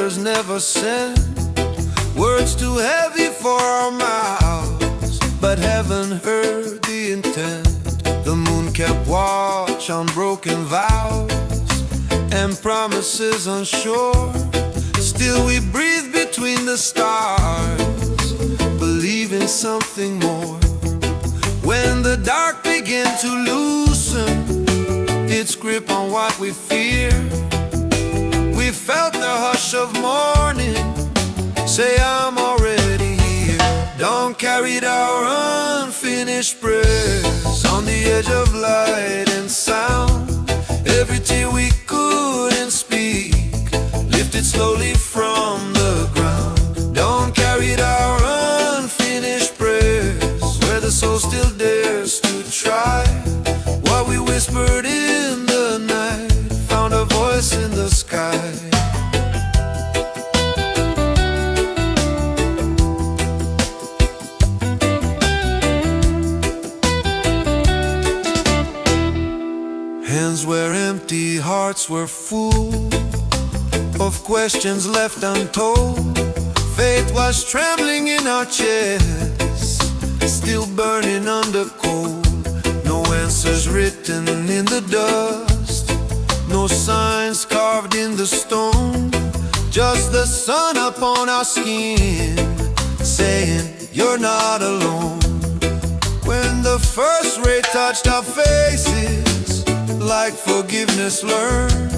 prayers never sent, words too heavy for our mouths, but heaven heard the intent. The moon kept watch on broken vows and promises unsure. Still we breathe between the stars, believing something more. When the dark began to loosen its grip on what we fear, we felt the hush of morning say, I'm already here. Dawn carried our unfinished prayers on the edge of light and sound. Every tear we couldn't speak lifted slowly from the ground. Dawn carried our unfinished prayers where the soul still dares to try. What we whispered in the night found a voice in the sky. Hands were empty, hearts were full of questions left untold. Faith was trembling in our chests, still burning under cold. No answers written in the dust, no signs carved in the stone. Just the sun upon our skin saying, you're not alone. When the first ray touched our faces, like forgiveness learned,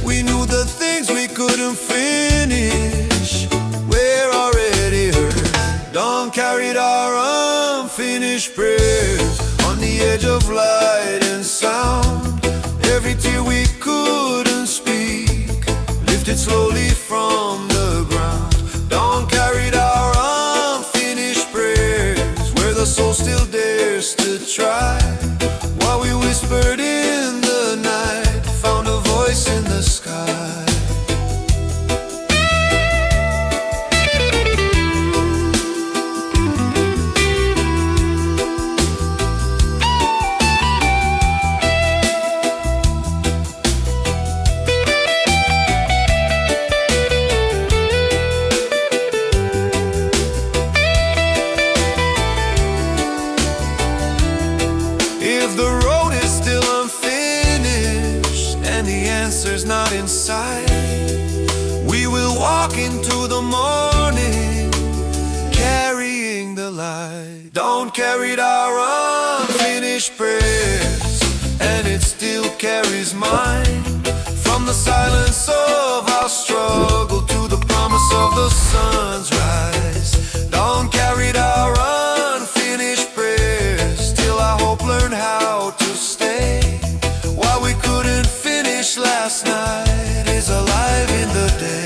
we knew the things we couldn't finish were already heard. Dawn carried our unfinished prayers on the edge of light and sound. Every tear we couldn't speak lifted slowly from the ground. Dawn carried our unfinished prayers where the soul still dares to try. While we whispered in the night found a voice in the sky. If the road is still unfinished and the answer's not in sight, we will walk into the morning carrying the light. Dawn carried our unfinished prayers and it still carries mine. From the silence of our struggle to the promise of the sun's rise, dawn carried our unfinished prayers till our hope learned how to stay. What we couldn't finish last night is alive in the day.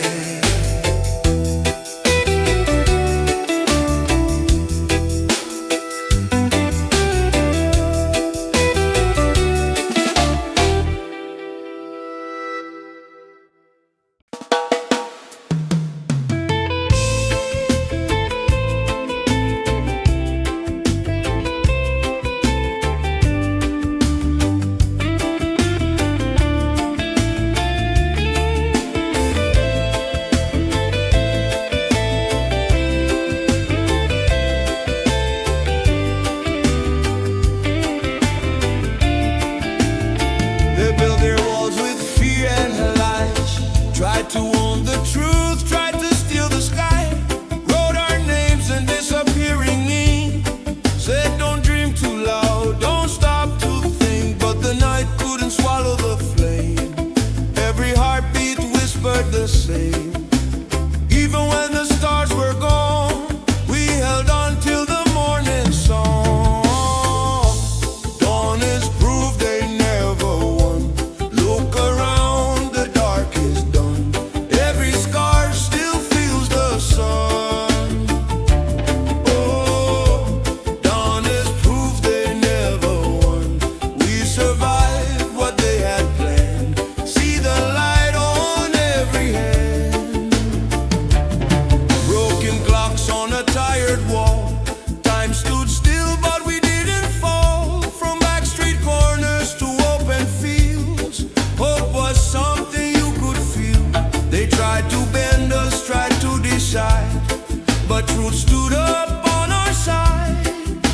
but truth stood up on our side.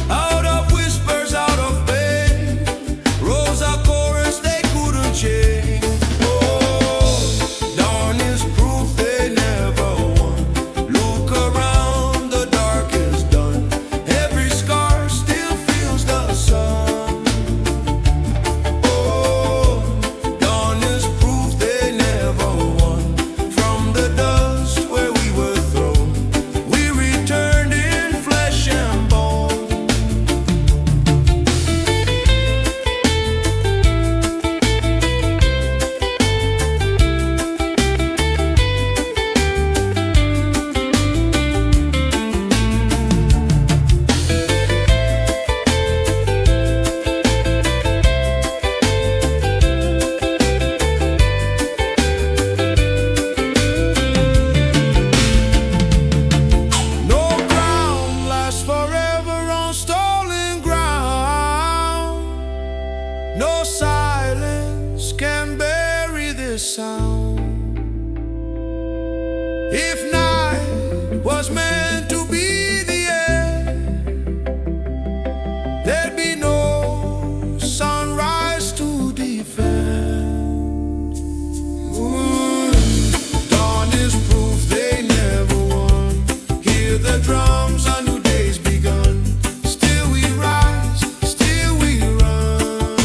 Out of whispers, out of pain, rose a chorus they couldn't change. Oh, dawn is proof they never won. Look around, the dark is done. Every scar still feels the sun. Oh, dawn is proof they never won. From the dust where we were thrown, we returned in flesh and bone. No ground lasts forever on stolen ground. No silence can bury this sound. If night was meant to be the end, there'd be no sunrise to defend. Ooh, dawn is proof they never won. Hear the drums, a new day's begun. Still we rise, still we run.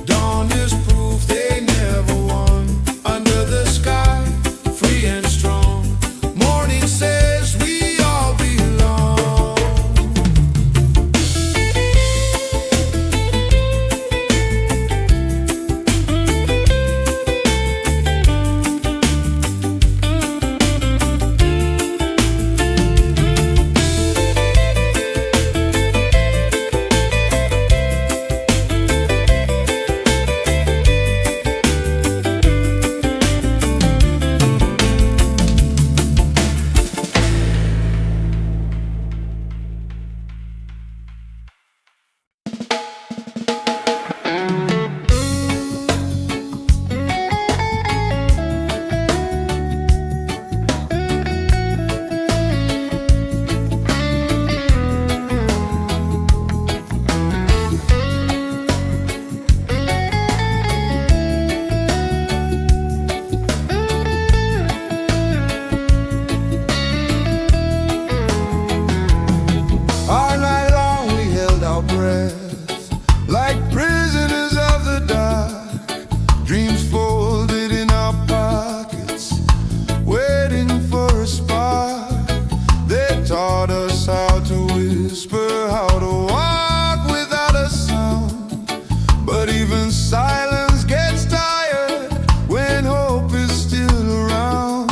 Dawn is proof they never won. Under the sky, free and strong, morning says we all belong. All night long we held our breath, like prisoners of the dark. Dreams folded in our pockets, waiting for a spark. They taught us how to whisper, how to walk without a sound. But even silence gets tired when hope is still around.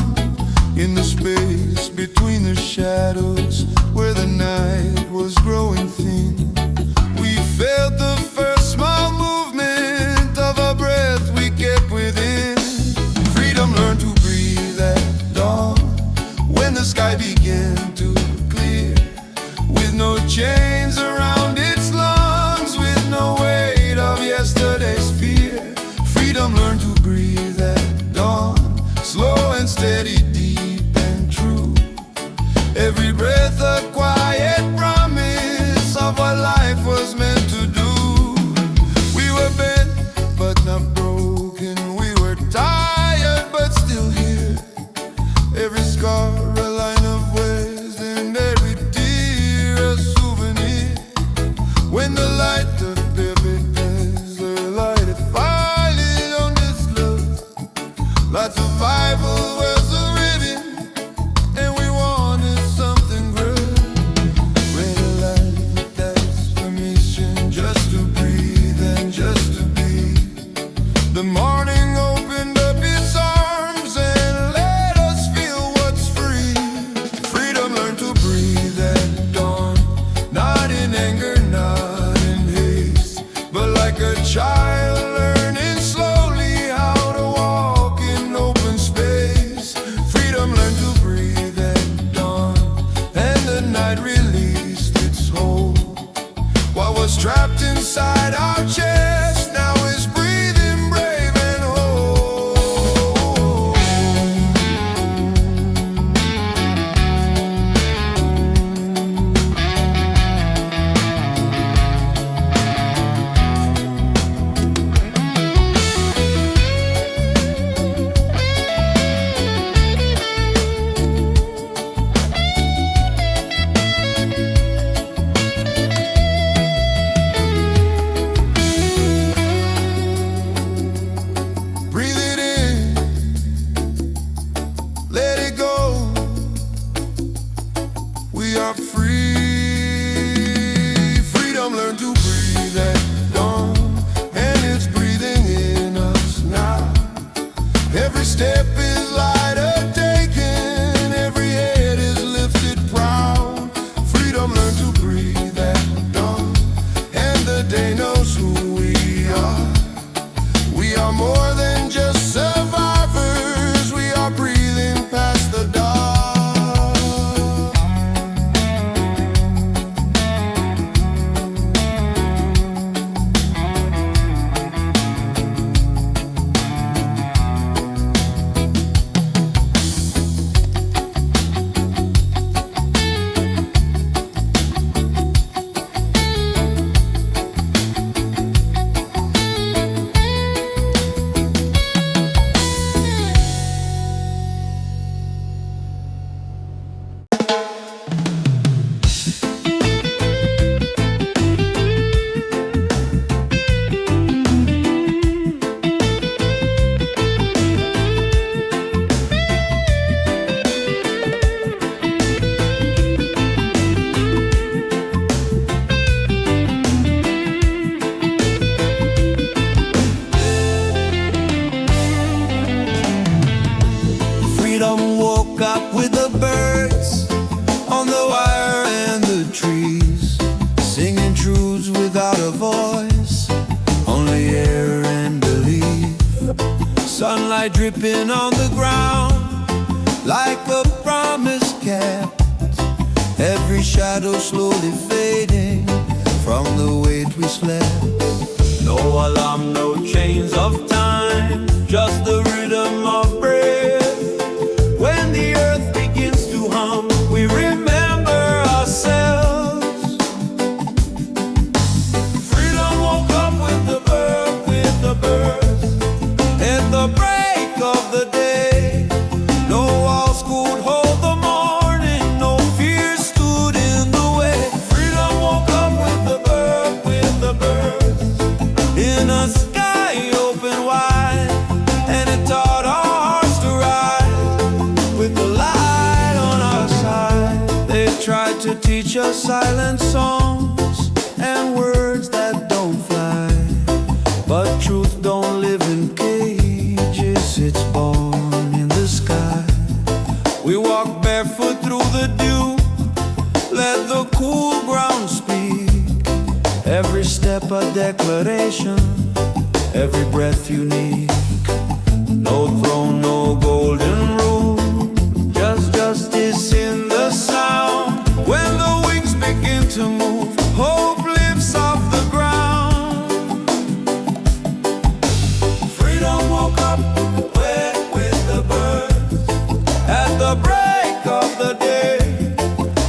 In the space between the shadows, where the night was growing thin, we felt the first small movement of a breath we kept within. Freedom learned to breathe at dawn, when the sky began to clear, with no chains around its lungs, with no weight of yesterday's fear. Freedom learned to breathe at dawn, slow and steady, deep and true. Every breath a quiet promise of what life was meant to do. We were bent but not broken. We were tired but still here. Every scar a line of ways, and every tear a souvenir. When the light of baby the light it finally on this love, like survival was a ribbon, and we wanted something good. When a life that's permission just to breathe and just to be. The morning opened up its arms and let us feel what's free. Freedom learned to breathe at dawn, not in anger, not in haste, but like a child learning slowly how to walk in open space. Freedom learned to breathe at dawn, and the night released its hold. What was trapped inside our chest now is breathing brave Every step is lighter taken, every head is lifted proud. Freedom learned to breathe at dawn, and the day knows who we are. We are more than just survivors, we are breathing past the dark. Freedom woke up with the birds on the wire and the trees, singing truths without a voice, only air and belief. Sunlight dripping on the ground like a promise kept, every shadow slowly fading from the weight we slept. No alarm, no chains of time, just the rhythm of breath. When the earth begins to hum, we remember ourselves. Freedom woke up with the birds. At the break of the day, no walls could hold the morning, no fear stood in the way. Freedom woke up with the birds, in a sky open wide, and it taught our hearts to rise with the light on our side. They tried to teach us silent songs and words that don't fly, but truth don't live in cages, it's born in the sky. We walk barefoot through the dew, let the cool ground speak, every step a declaration, every breath unique. No throne, no golden rule, just justice in the sound. When the wings begin to move, hope lifts off the ground. Freedom woke up with the birds. At the break of the day,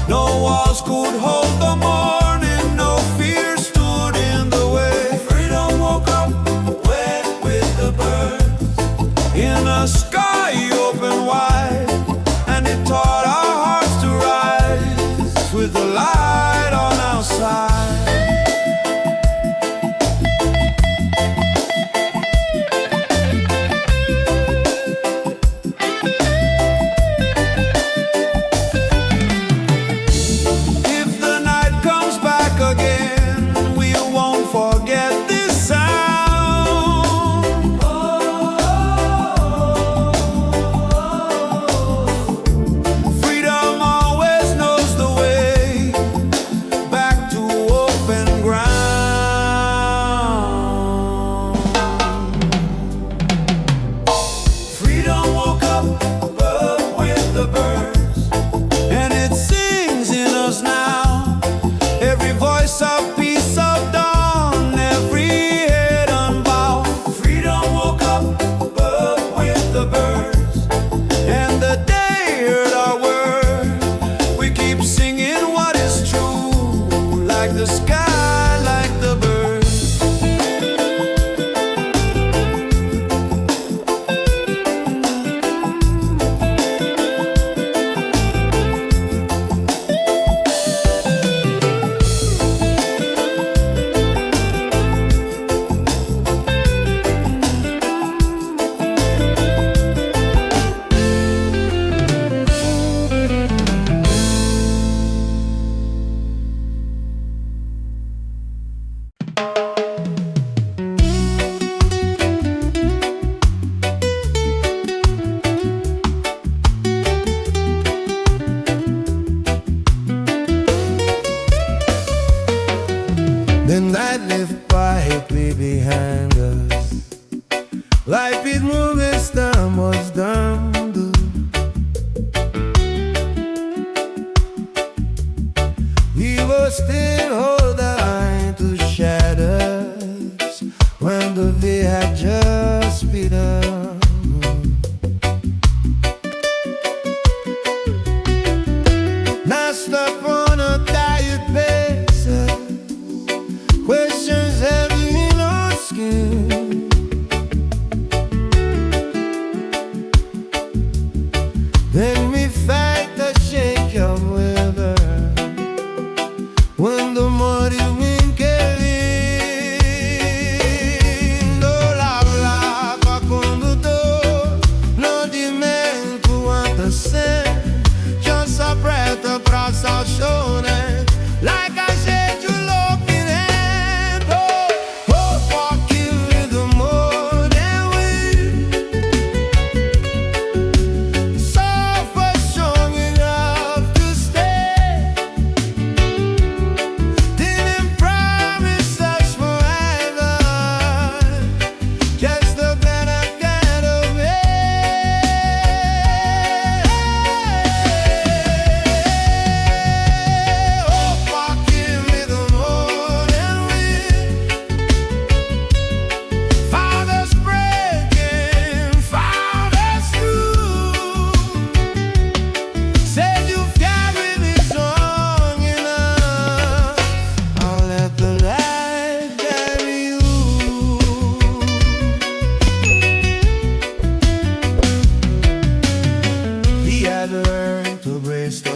no walls could hold the morning, no fear stood in the way. Freedom woke up with the birds, in a sky open wide, and it taught our hearts to rise with the light on our side. If the night comes back again, we won't forget this sound.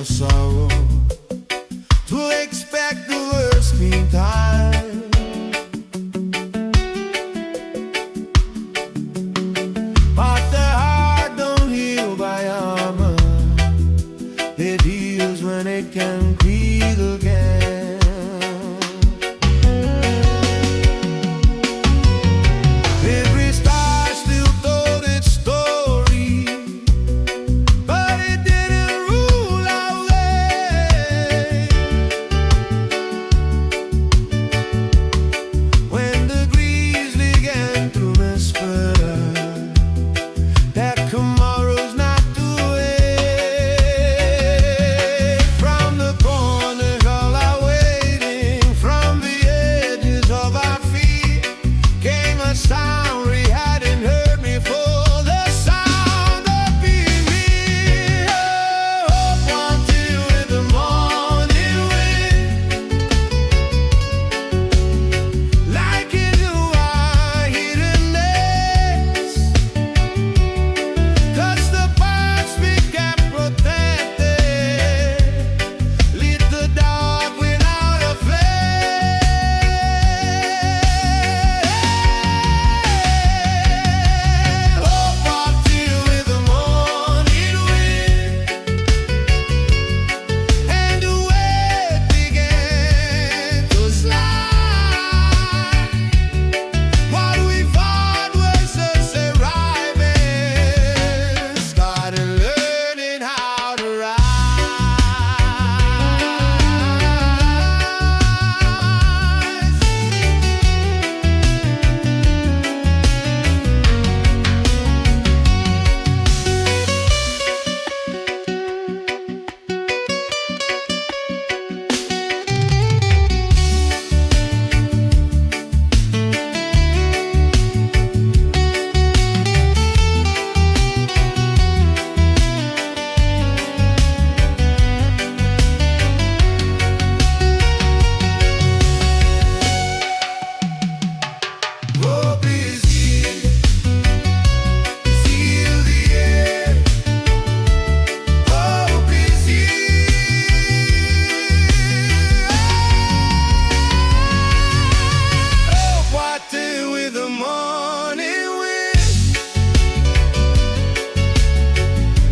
sorrow, to expect the worst meantime. But the heart don't heal by armor, it heals when it can breathe again. Every star still told its story, but it didn't rule our way. When the grizzly began to whisper that tomorrow's not too late, from the corners all are waiting, from the edges of our feet came a sound we hadn't heard before, the sound of being near. Hope until in the morning wind, like into our hidden nest, 'cause the parts we kept protected lit the dark without a flame. Hope until with the morning wind, and the weight began to slide. What we thought was just arriving started learning how to rise. Hope is here, feel the air. Hope is here. Hope what do with the morning wind,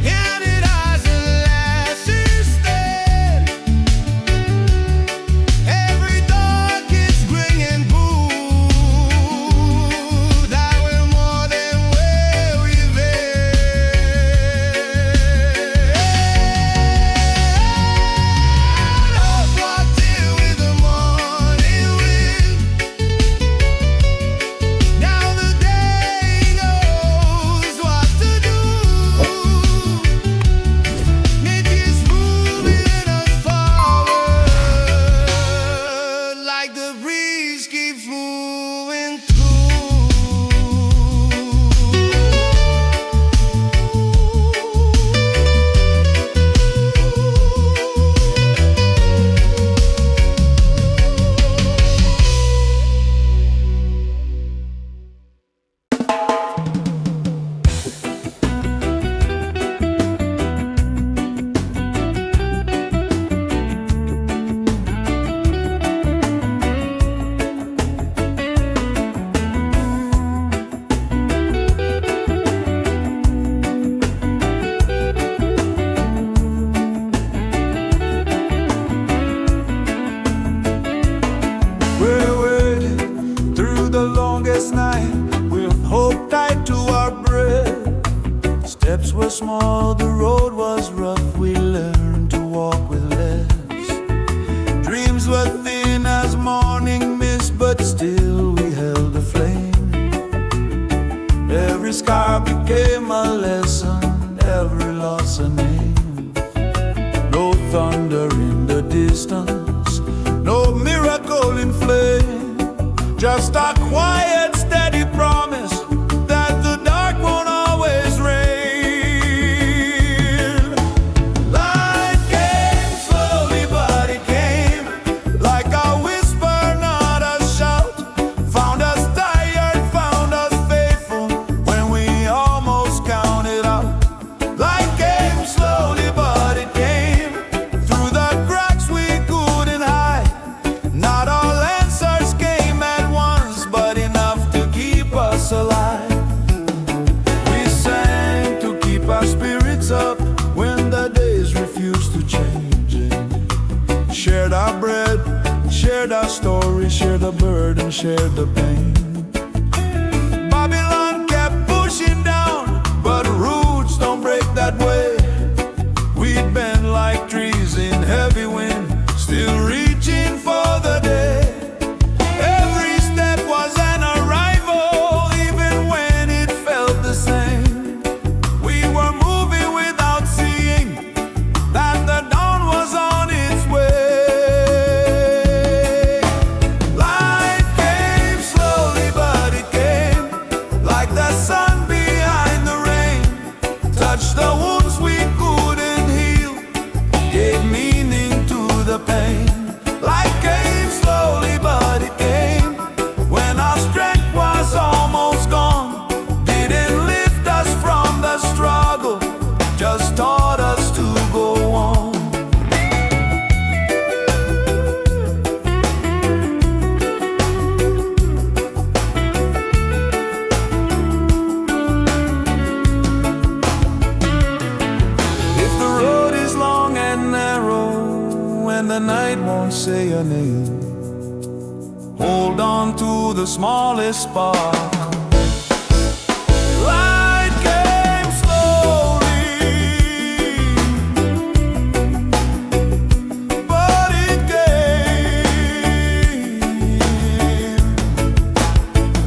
and it has a lasting stand. Every dark is bringing blue, that we're more than where we've been. Hope what do with the morning wind, now the day knows what to do. It is moving us forward, like the breeze keeps moving through. We're waiting through the longest night with hope tied to our breath. Steps were small, the road was rough, we learned to walk with less. Dreams were thin as morning mist, but still we held the flame. Every scar became a lesson, every loss a name. No thunder in the distance, no miracle in flame, just a quiet, steady promise that the dark won't always reign. Light came slowly, but it came like a whisper, not a shout. Found us tired, found us faithful when we almost counted out. Light came slowly, but it came spirits up when the days refuse to change. Shared our bread, shared our story, shared the burden, shared the pain. Babylon kept pushing down, but roots don't break that way. We'd bend like trees in heavy wind, still reaching for the day. Every step was an arrival, even when it felt the same. We were moving without seeing that the dawn was on its way. Light came slowly, but it came like the sun behind the rain. Touched the wounds we couldn't heal, gave meaning to the pain. Light came slowly, but it came when our strength was almost gone. Didn't lift us from the struggle, just taught us to go on. If the road is long and narrow and the night won't say your name, hold on to the smallest spark. Light came slowly, but it came.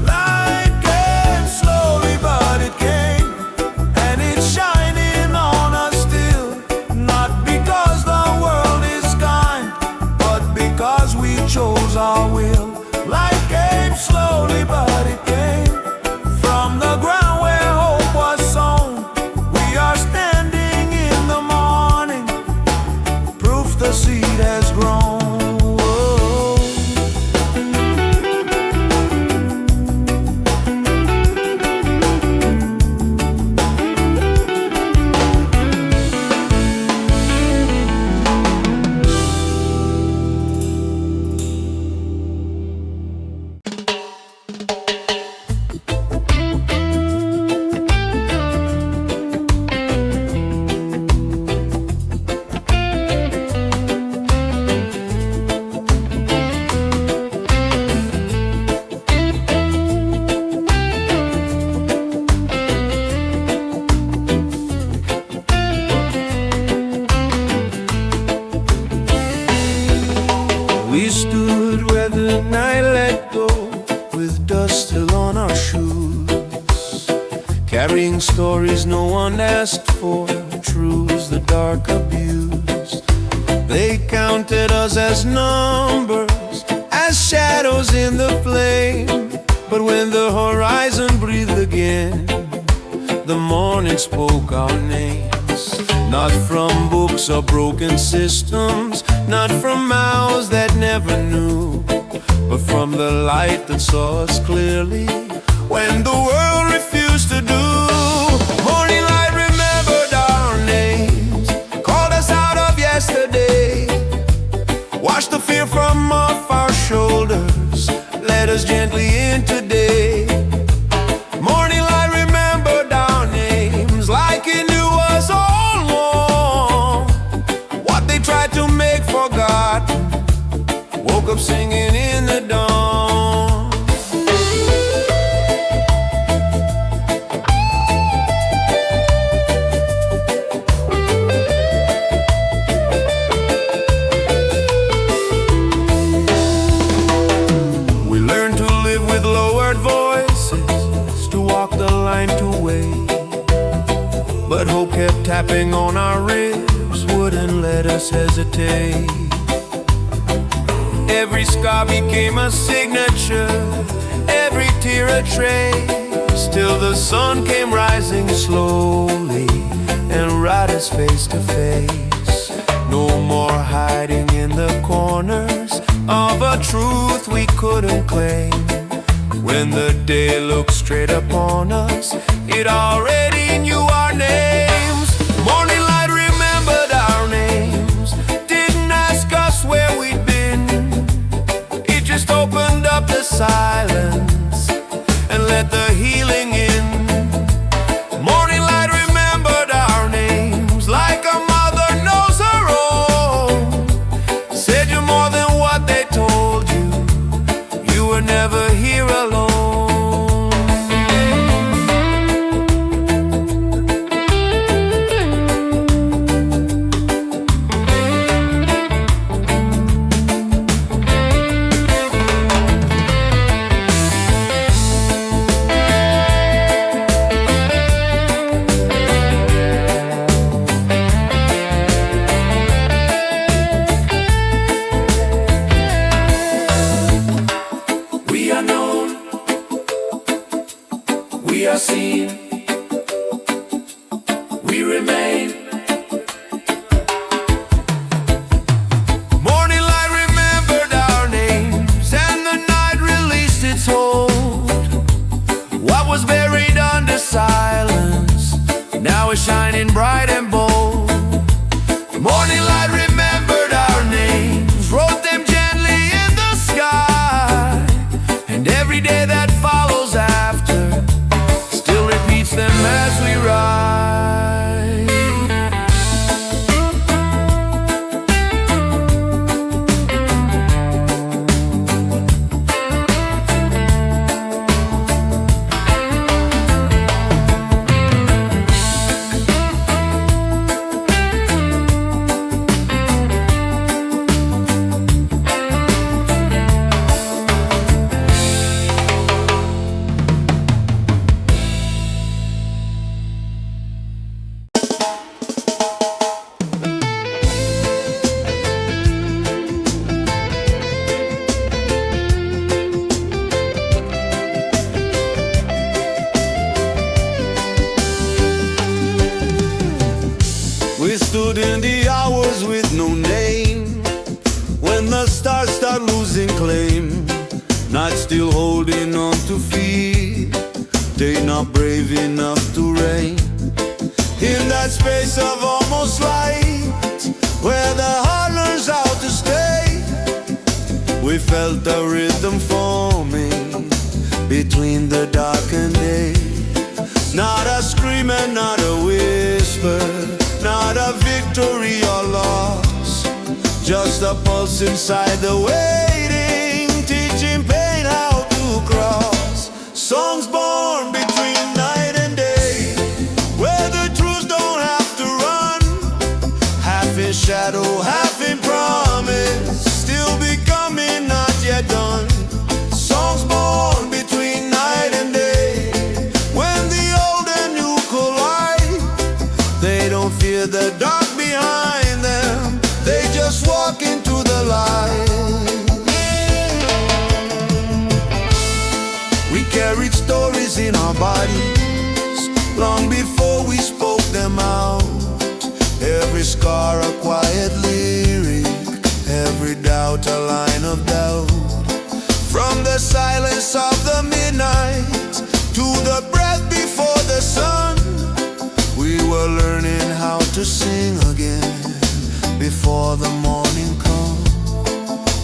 Light came slowly, but it came, and it's shining on us still. Not because the world is kind, but because we chose our will. Light came slowly, but it came from the ground where hope was sown. We are standing in the morning, proof the seed has grown. Whoa. We stood where the night let go, with dust still on our shoes, carrying stories no one asked for, truths the dark abused. They counted us as numbers, as shadows in the flame. But when the horizon breathed again, the morning spoke our names. Not from books or broken systems, not from mouths that never knew, but from the light that saw us clearly when the world refused to do. Morning light remembered our names, called us out of yesterday, washed the fear from off our shoulders, led us gently in today. Morning light remembered our names like it knew us all along. What they tried to make forgotten, woke up singing in the dawn. We learned to live with lowered voices, to walk the line to wait. But hope kept tapping on our ribs, wouldn't let us hesitate. Every scar became a signature, every tear a trace, till the sun came rising slowly and brought us face to face. No more hiding in the corners of a truth we couldn't claim. When the day looked straight upon us, it already knew our names. Morning light remembered our names, didn't ask us where we'd been. It just opened up the silence and let the healing in. Morning light remembered our names, we remain. Morning light remembered our names, and the night released its hold. What was buried under silence now is shining bright and bold. Morning light remembered our names, wrote them gently in the sky, and every day that follows after still repeats them as we rise. We stood in the hours with no name, when the stars start losing claim. Night still holding on to fear, day not brave enough to reign. In that space of almost light, where the heart learns how to stay, we felt a rhythm forming between the dark and day. Not a scream and not a whisper, not a victory or loss, just a pulse inside the waiting, teaching pain how to cross. Songs born between night and day, where the truths don't have to run, half in shadow, half in promise, still becoming, not yet done. Songs born between night and day, when the old and new collide. They don't fear the dark behind them, they just walk into the light. We carried stories in our bodies long before we spoke them out. Every scar a quiet lyric, every doubt a line of doubt. From the silence of the midnight to the breath before the sun, we were learning how to sing again before the morning comes.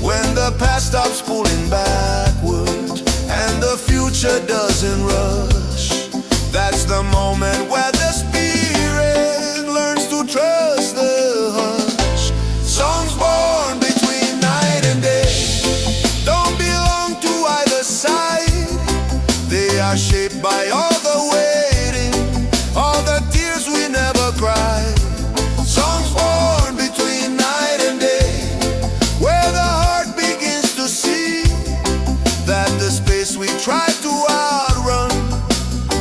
When the past stops pulling backward and the future doesn't rush, that's the moment where the spirit learns to trust the hush. Songs born between night and day don't belong to either side. They are shaped by all the waiting, all the tears we never cried. Songs born between night and day, where the heart begins to see that the space we try to outrun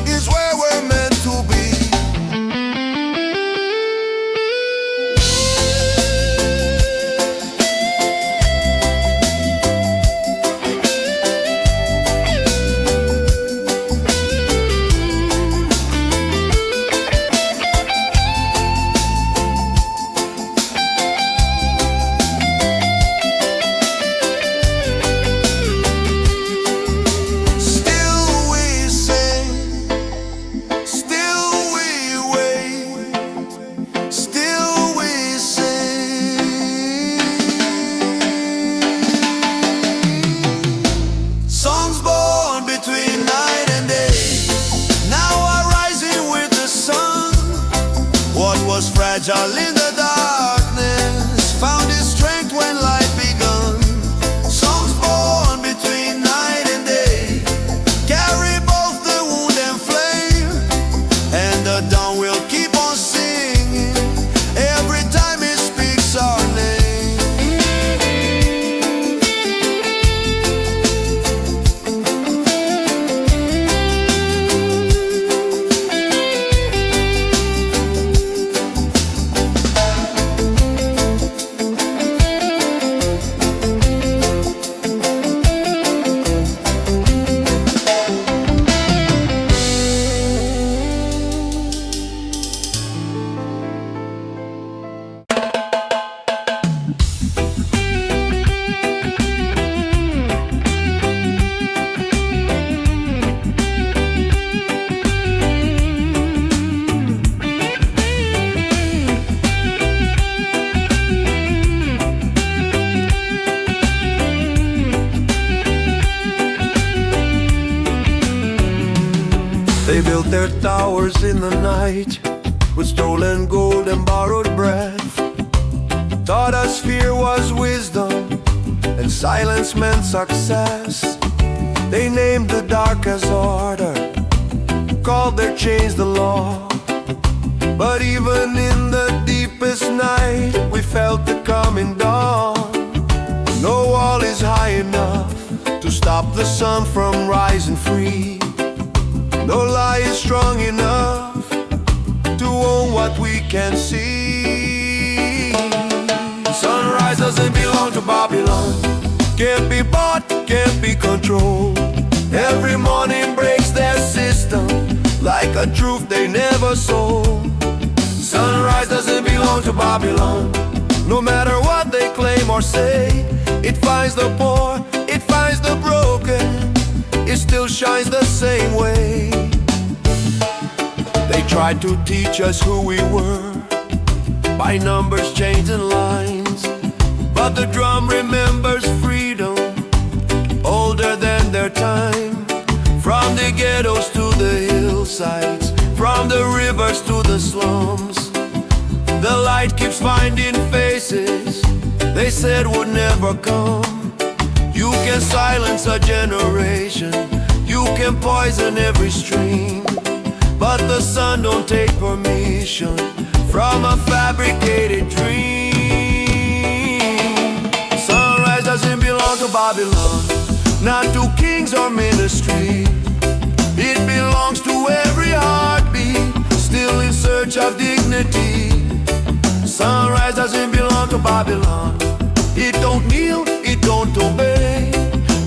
is where we're meant to be. Fragile in the darkness, found its strength when light begun. Songs born between night and day carry both the wound and flame, and the dawn will keep on singing every time it speaks our name. their towers in the night with stolen gold and borrowed breath. Taught us fear was wisdom and silence meant success. They named the dark as order, called their chains the law. But even in the deepest night, we felt the coming dawn. No wall is high enough to stop the sun from rising free. No lie is strong enough to own what we can see. Sunrise doesn't belong to Babylon, can't be bought, can't be controlled. Every morning breaks their system like a truth they never sold. Sunrise doesn't belong to Babylon, no matter what they claim or say. It finds the poor, it finds the broken, it still shines the same way. They tried to teach us who we were by numbers, chains and lines, but the drum remembers freedom older than their time. From the ghettos to the hillsides, from the rivers to the slums, the light keeps finding faces they said would never come. You can silence a generation, you can poison every stream, but the sun don't take permission from a fabricated dream. Sunrise doesn't belong to Babylon, not to kings or ministry. It belongs to every heartbeat, still in search of dignity. Sunrise doesn't belong to Babylon, it don't kneel, it don't obey.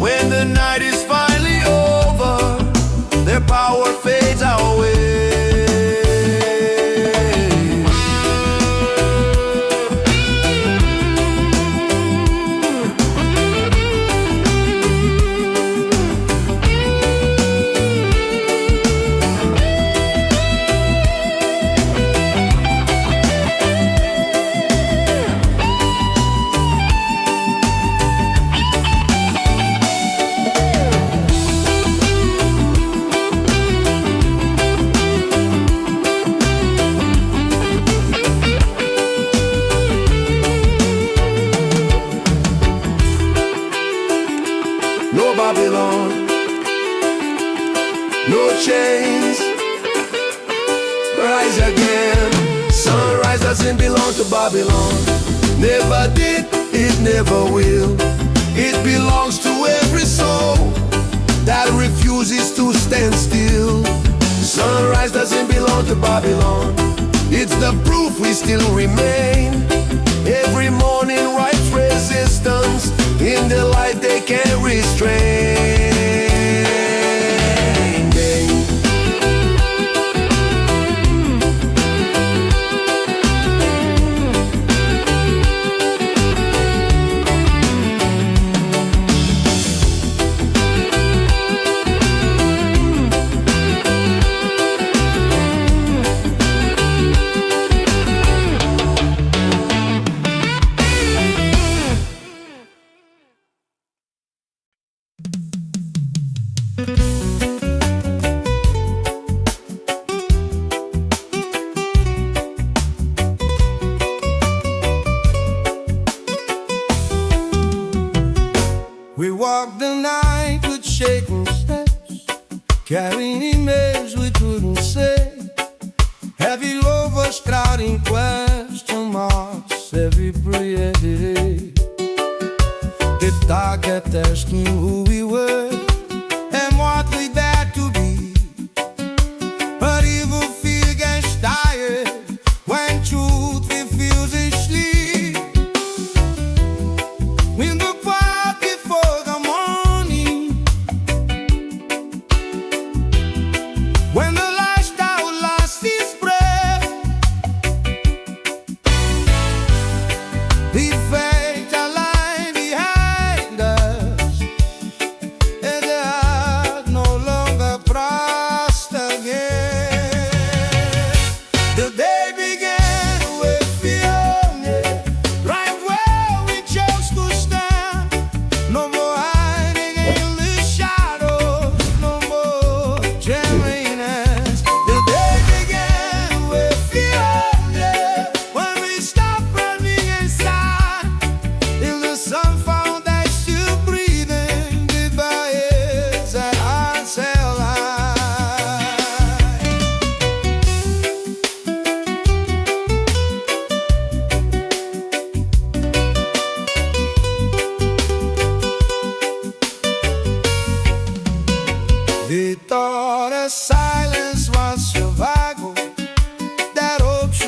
When the night is finally over, their power fades away. No Babylon, no chains, rise again. Sunrise doesn't belong to Babylon, never did, it never will. It belongs to every soul that refuses to stand still. Sunrise doesn't belong to Babylon, it's the proof we still remain. Every morning writes resistance in the light they can't restrain. We walked the night with shaking steps, carrying emails we couldn't say. Heavy lovers crowding question marks every brilliant day. The target asking who we were and what we dared to be. But evil fear gets tired when truth refuses sleep. When the quiet before the morning, when the lifestyle lost its breath, the fate are lying behind us,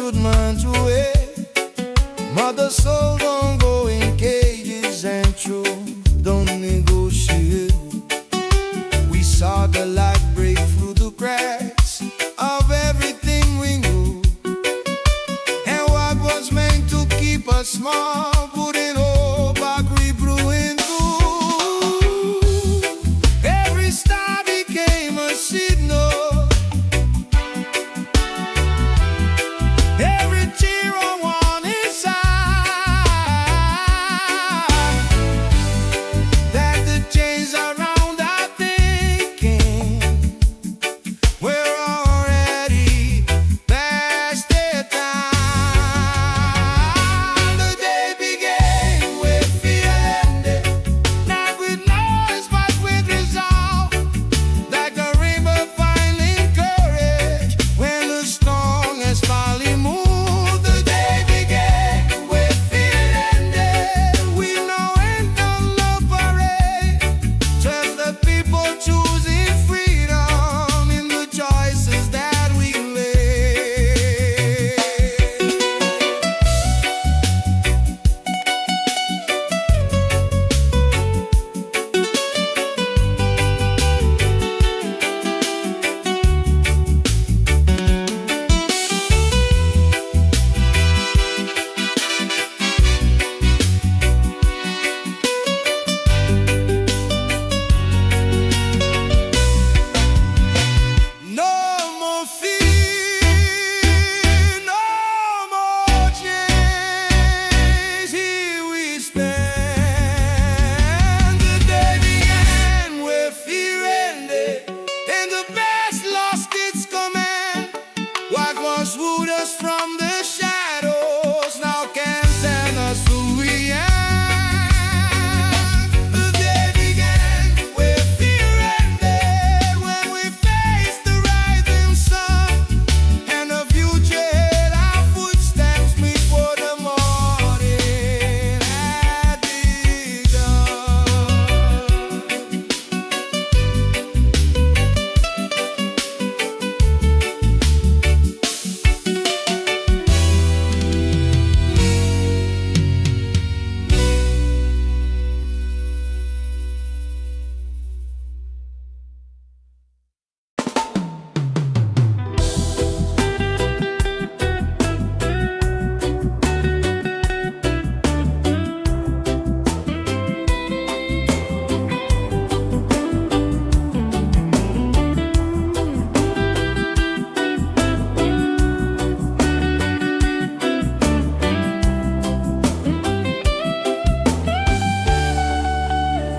good man to wait. Mother soul don't go in cages and true don't negotiate. We saw the light break through the cracks of everything we knew, and what was meant to keep us small wouldn't hold back, we brewing through. Every star became a signal, every tear a warning sign that the chains around our thinking we're already past their time. The day began with fear ended, not with noise but with resolve, like the rainbow finding courage when the storm has finally moved. The day began with fear ended, we know ain't no love parade, just the people choosing freedom in the choices that we made. No more fear, no more chains. Here we stand. The day began where fear ended, and the past lost its command. What once wooed us from the shadows now can stand us who we are. The day began where fear ended, when we faced the rising sun, and the future held our footsteps before the morning had begun.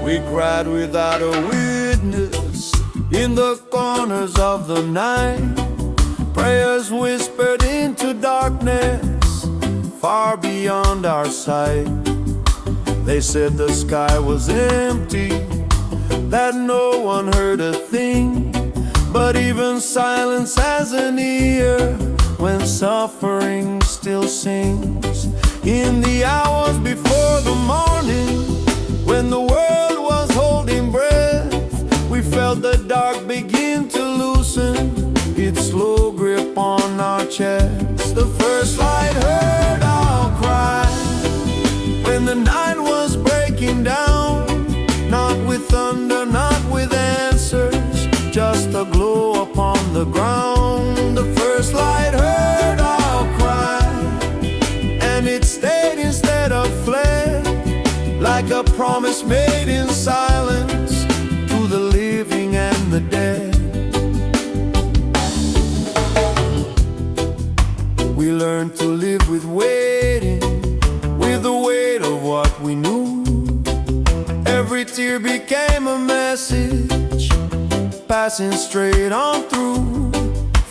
We cried without a witness in the corners of the night. Prayers whispered into darkness far beyond our sight. They said the sky was empty, that no one heard a thing. But even silence has an ear when suffering still sings. In the hours before the morning, when the world was holding breath, we felt the dark begin to loosen its slow grip on our chest. The first light heard our cry when the night was breaking down, not with thunder, not with answers, just a glow upon the ground. The first light heard our cry, and it stayed instead of fled, like a promise made in silence to the living and the dead. We learned to live with waiting, with the weight of what we knew. Every tear became a message, passing straight on through.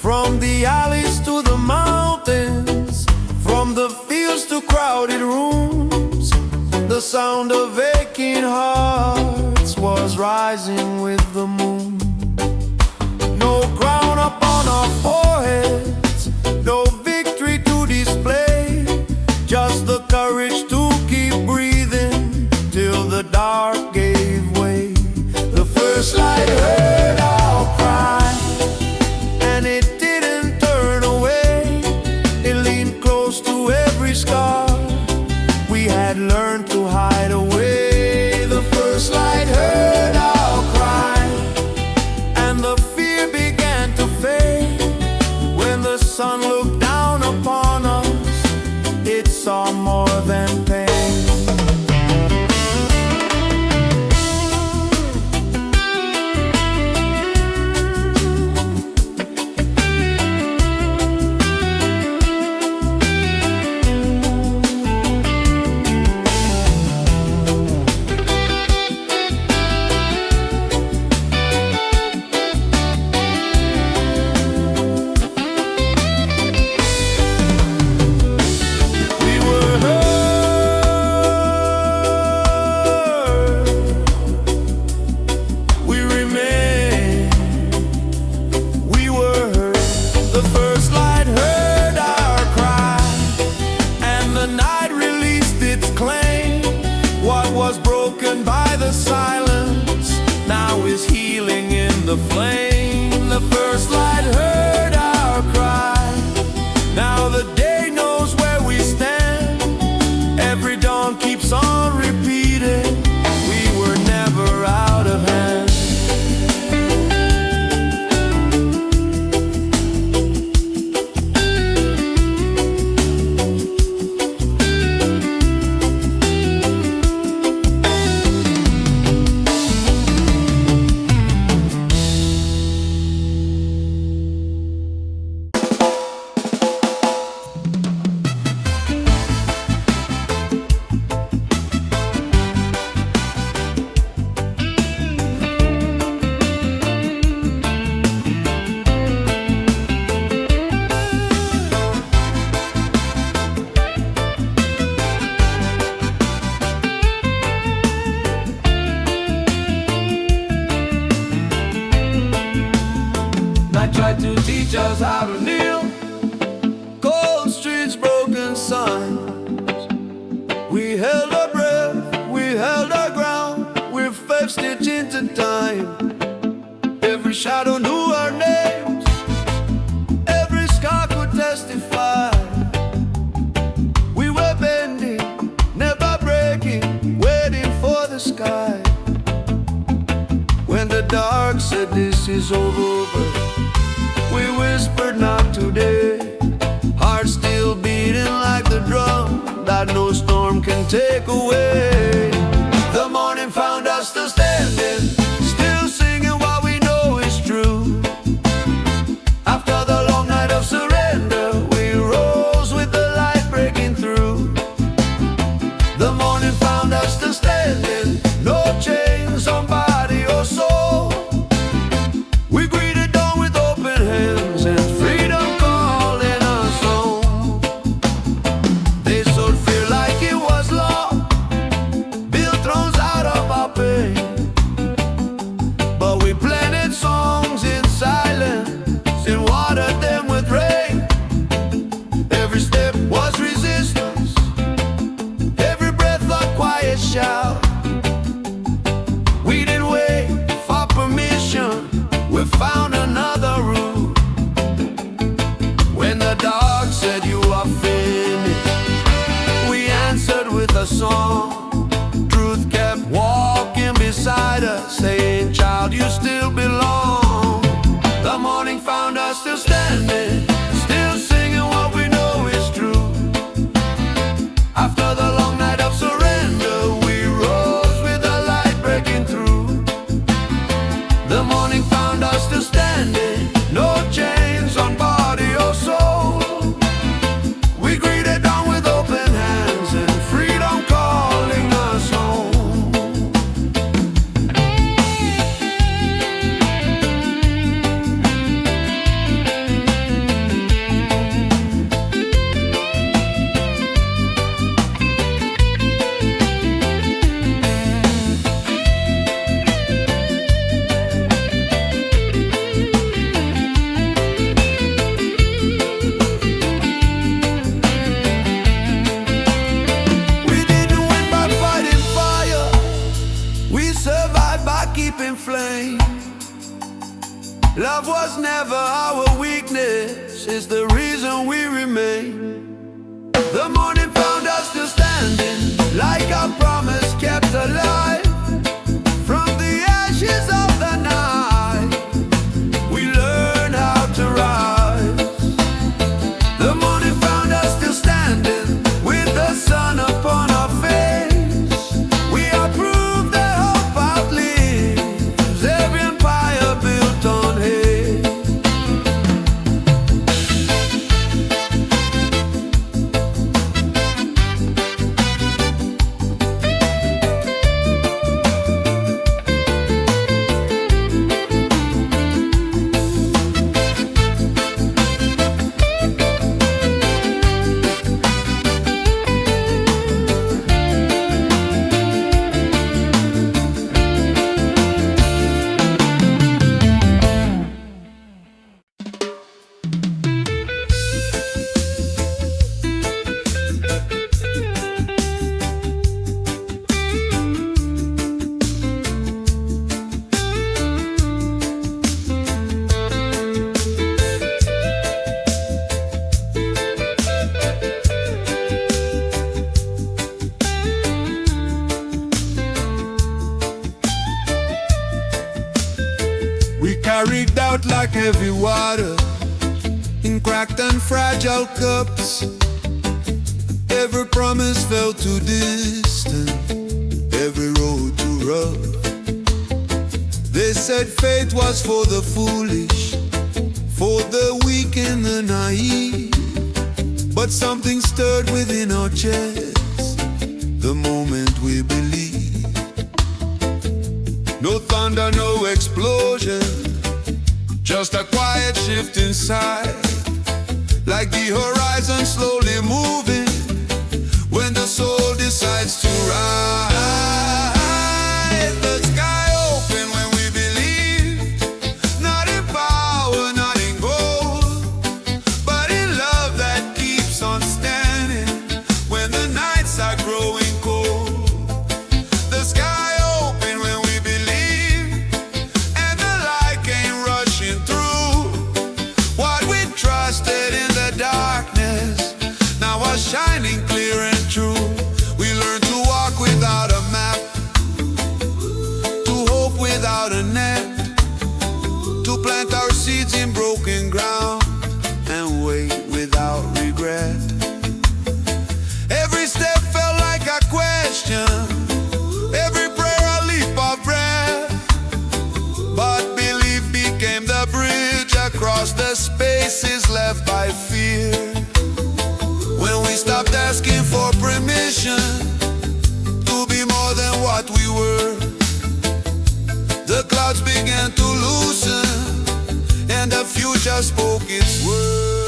From the alleys to the mountains, from the fields to crowded rooms, the sound of aching hearts was rising with the moon. No crown upon our foreheads, no victory to display, just the courage to keep breathing till the dark gave way. The first light heard our cry, and it didn't turn away. It leaned close to every scar. We had learned to hide away. The first light heard our cry, and the fear began to fade. When the sun looked down upon us, it saw more than pain. Was broken by the silence, now is healing in the flame. The first light heard our cry, now the day knows where we stand. Every dawn keeps on repeating, we were never out of hand. Tried to teach us how to kneel. Cold streets, broken signs. We held our breath, we held our ground. We're 5 stitched into time. Every shadow knew our names, every scar could testify. We were bending, never breaking, waiting for the sky. When the dark said this is over, we whispered not today. Hearts still beating like the drum that no storm can take away. The morning found us still standing, still singing what we know is true. After the long night of surrender, we rose with the light breaking through. The morning found us still standing, no chains on body or soul. We greeted dawn with open hands and freedom calling us home. They sowed fear like it was law, built thrones out of our pain. But we planted songs in silence and watered them with rain. Every step was resistance, every breath a quiet shout. We didn't wait for permission, we found another route. When the dark said you are finished, we answered with a song. Truth kept walking beside us, saying, child, you still belong. The morning found us still standing, still singing what we know is true. After the long night of surrender, we rose with the light breaking through. The morning found us still standing, no chains on body or soul. We greeted dawn with open hands and freedom calling us home. We didn't win by fighting fire, we survived by keeping flame. Love was never our weakness, it's the reason we remain. The morning found us still standing, like our promise kept alive. From the ashes of the night, we learn how to rise. The morning found us still standing, with the sun upon our face. We are proof that hope outlives every empire built on hate. We carried out like heavy water in cracked and fragile cups. Every promise felt too distant, every road too rough. They said fate was for the foolish, for the weak and the naive. But something stirred within our chests the moment we believed. No thunder, no explosion, just a quiet shift inside, like the horizon slowly moving when the soul decides to rise. The sky open when we believe, not in power, not in gold, but in love that keeps on standing when the nights are growing cold. The sky open when we believe, and the light came rushing through. What we trusted in the darkness now was shining clear and true. We learned to walk without a map, to hope without a net, to plant our seeds in broken ground and wait without regret. Every step felt like a question, every prayer a leap of breath, but belief became the bridge across the spaces left by fear. When we stopped asking for permission to be more than what we were, the clouds began to loosen and the future spoke its word.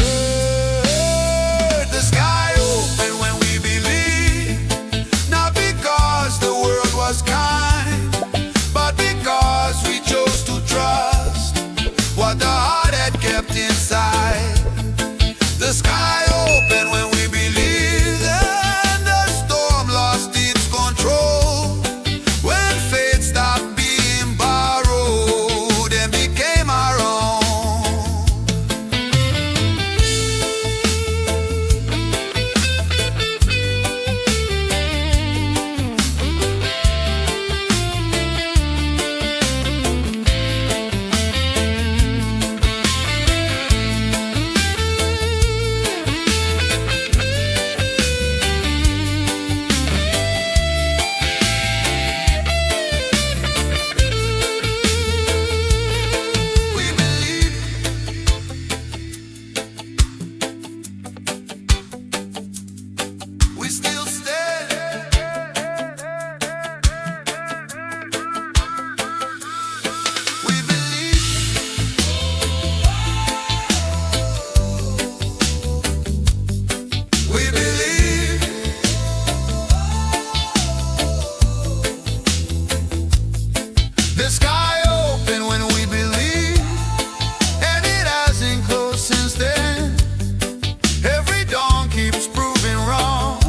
The sky opened when we believed, not because the world was kind, but because we chose to trust what the heart had kept inside. The sky opened when we believed, and the storm lost its control when fate stopped being borrowed and became our own. We believe, we still stand. We believe, we believe. The sky opened when we believed, and it hasn't closed since then. Every dawn keeps proving wrong,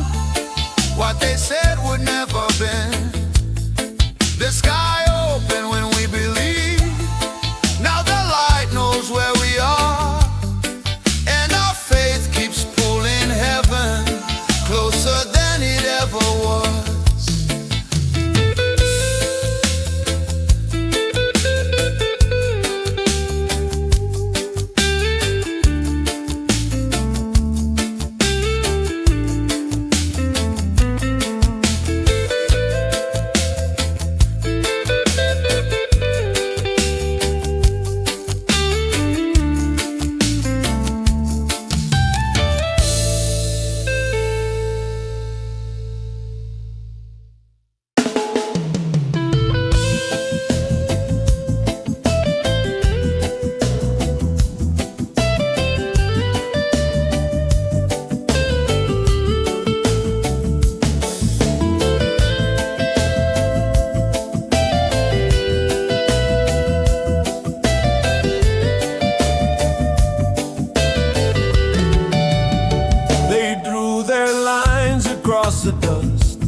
across the dust.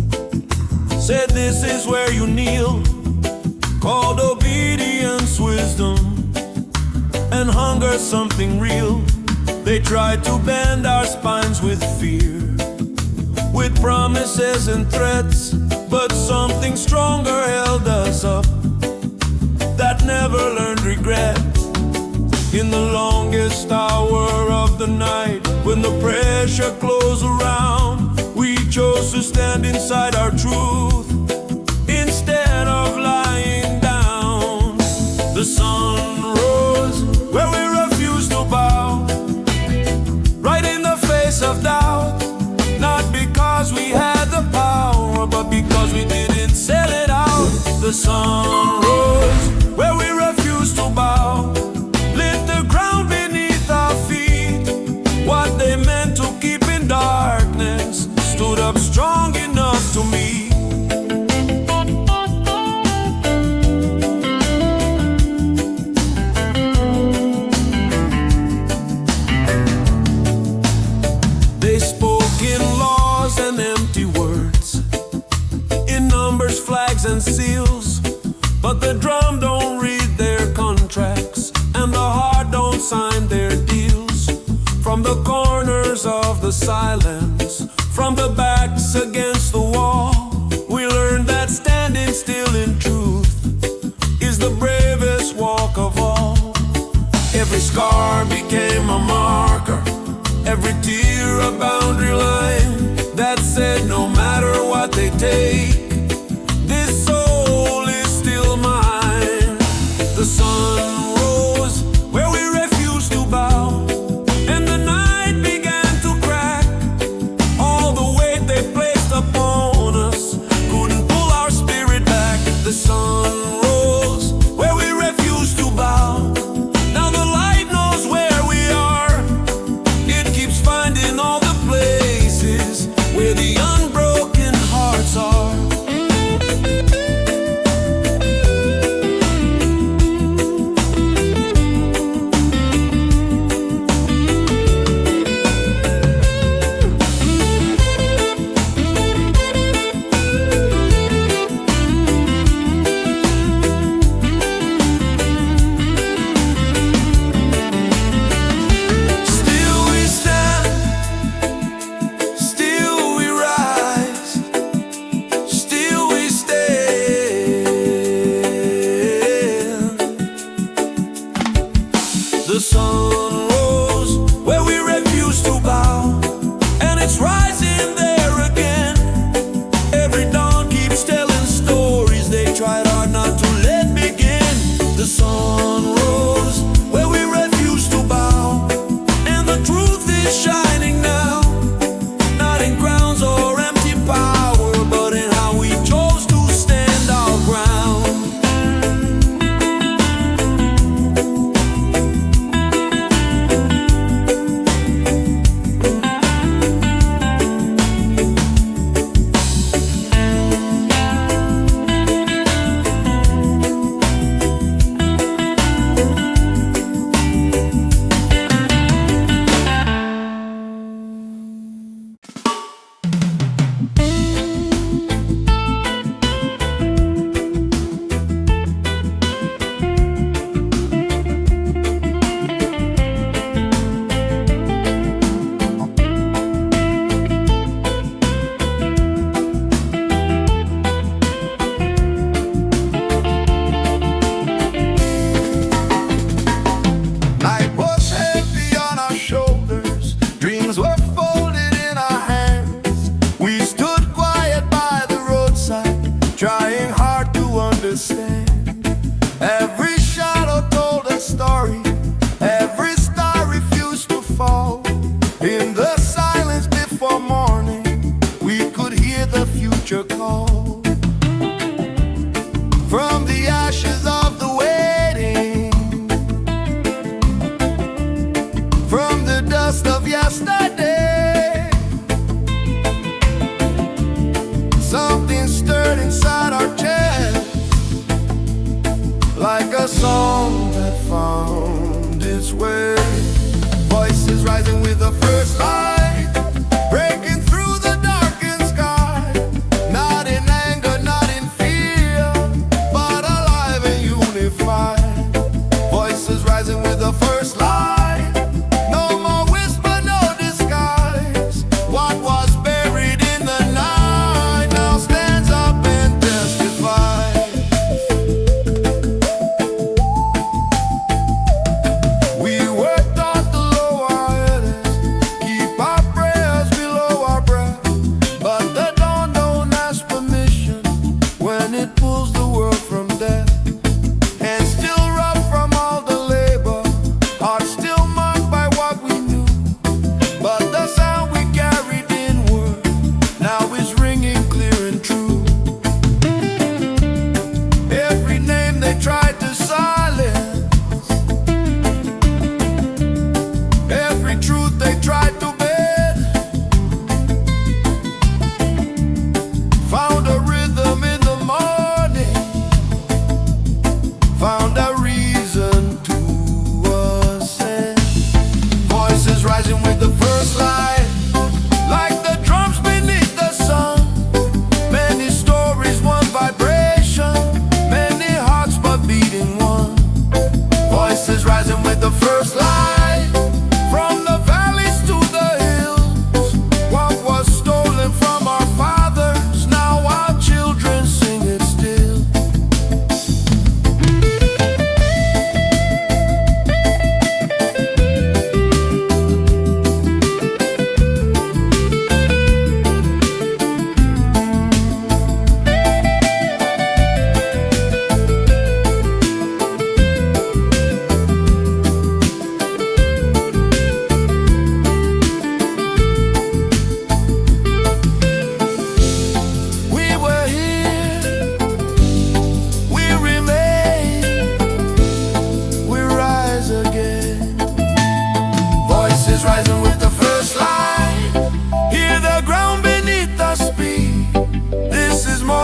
Said this is where you kneel, called obedience wisdom, and hunger something real. They tried to bend our spines with fear, with promises and threats, but something stronger held us up, that never learned regret. In the longest hour of the night, when the pressure closed around, we chose to stand inside our truth instead of lying down. The sun rose where we refused to bow, right in the face of doubt, not because we had the power, but because we didn't sell it out. The sun rose where we refused to bow, lit the ground beneath our feet. What they meant to keep in darkness stood up strong enough to meet. They spoke in laws and empty words, in numbers, flags and seals, but the drum don't read their contracts, and the heart don't sign their deals. From the corners of the silence, from the backs against the wall, we learned that standing still in truth is the bravest walk of all. Every scar became a marker, every tear a boundary line that said no matter what they take, this soul is still mine. The sun rose where we refused to bow, and the night began to crack. All the weight they placed upon us couldn't pull our spirit back. The sun rose where we refused to bow. Now the light knows where we are. It keeps finding all the places where the unbroken hearts are. Still we stand, still we rise, still we stand. The sun rose where we refused to bow, and it's rising there again. Every dawn keeps telling stories they tried hard not to let begin. The sun rose where we refused to bow, and the truth is shining now, not in crowns or empty power, but in how we chose to stand our ground. Night was heavy on our shoulders, dreams were folded in our hands. We stood quiet by the roadside, trying hard to understand. Every shadow told a story, every star refused to fall. In the silence before morning, we could hear the future call. From the ashes of the wedding, from the dust of yesterday, something stirred inside our chest, like a song that found its way. Voices rising with the first light, breaking through the darkened sky.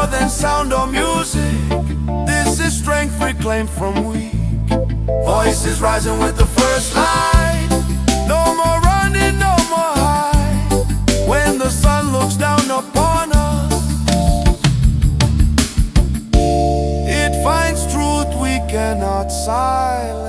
more than sound or music. This is strength reclaimed from weak. Voices rising with the first light. No more running, no more hide. When the sun looks down upon us, it finds truth we cannot silence.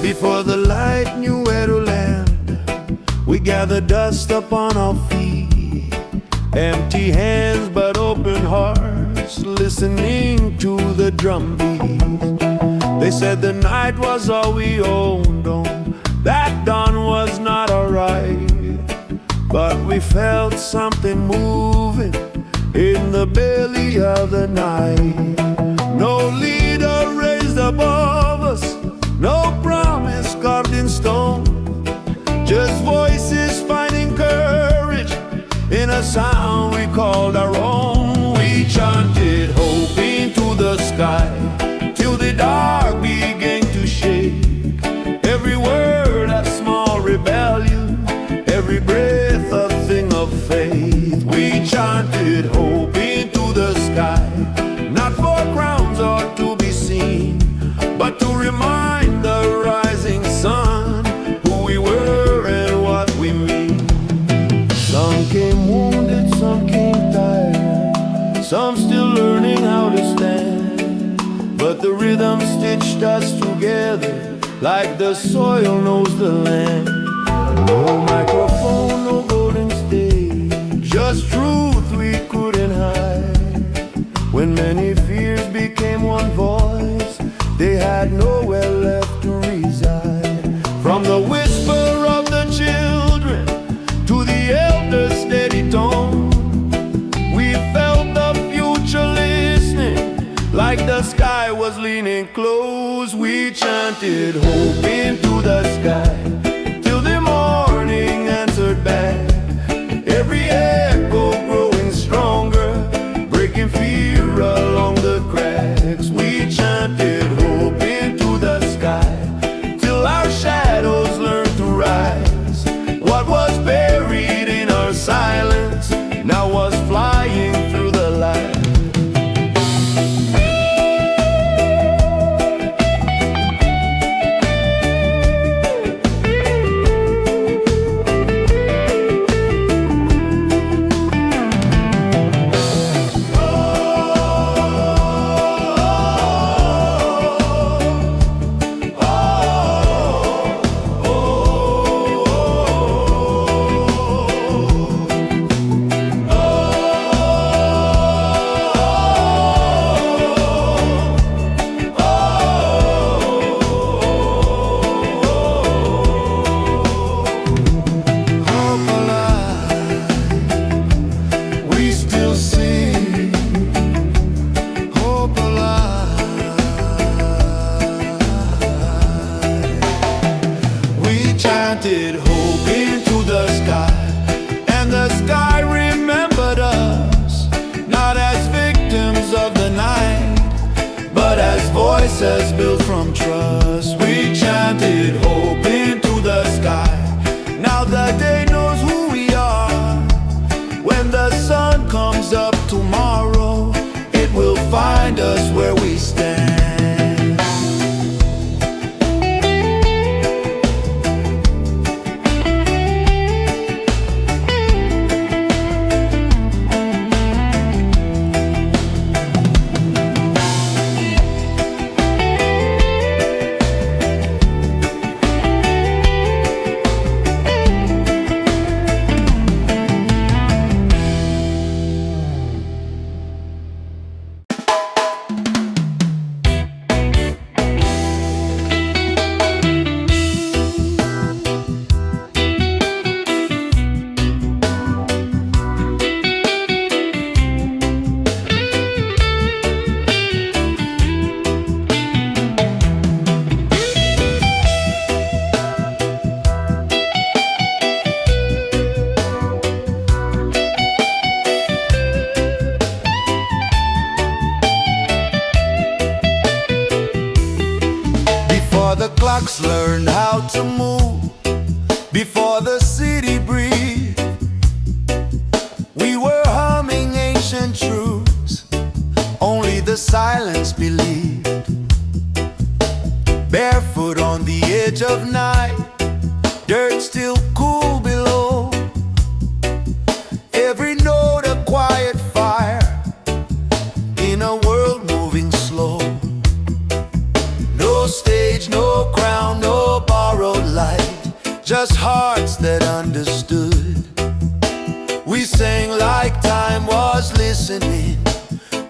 Before the light knew where to land, we gathered dust upon our feet. Empty hands but open hearts, listening to the drum beat. They said the night was all we owned, that dawn was not alright. But we felt something moving in the belly of the night. No leader raised above us, no promise carved in stone, just voices finding courage in a sound we called our own. We chanted hope into the sky till the dark began to shake. Every word a small rebellion, every breath a thing of faith. We chanted hope into the sky, not for crowns or to be seen, but to remind the rising sun who we were and what we mean. Some came wounded, some came tired, some still learning how to stand. But the rhythm stitched us together like the soil knows the land. No microphone, no golden stage, just truth we couldn't hide. When many fears became one voice, they had nowhere left to reside. From the whisper of the children to the elders' steady tone, we felt the future listening, like the sky was leaning close. We chanted hope into the sky till the morning answered back. Every echo growing stronger, breaking fear along the cracks. We chanted hope into the sky till our shadows learned to rise. What was buried in our silence now was flying through the light. Hope into the sky, and the sky remembered us, not as victims of the night, but as voices built from trust. We chanted hope into the sky. Now the day knows who we are. When the sun comes up tomorrow, it will find us where we stand. just learned how to move before the city breathed. We were humming ancient truths, only the silence believed. Barefoot on the edge of night, dirt still cool below. Every note a quiet fire in a world moving slow. No stage, no crown, no borrowed light, just hearts that understood. We sang like time was listening,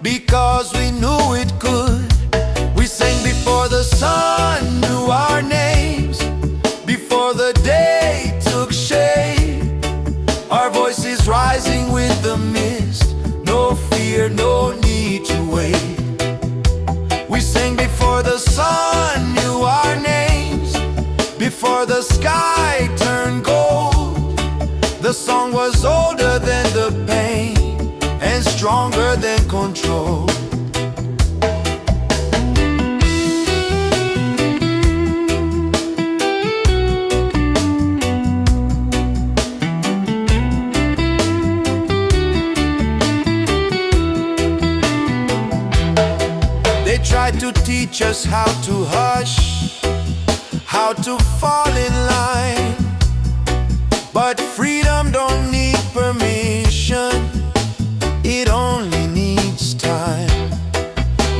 because we knew it could. We sang before the sun knew our names, before the day took shape. Our voices rising with the mist, no fear, no need to wait. We sang before the sun knew our names, before the sky turned gold. The song was older than the pain and stronger than control. They tried to teach us how to hush, how to fall in line, but freedom don't need permission, it only needs time.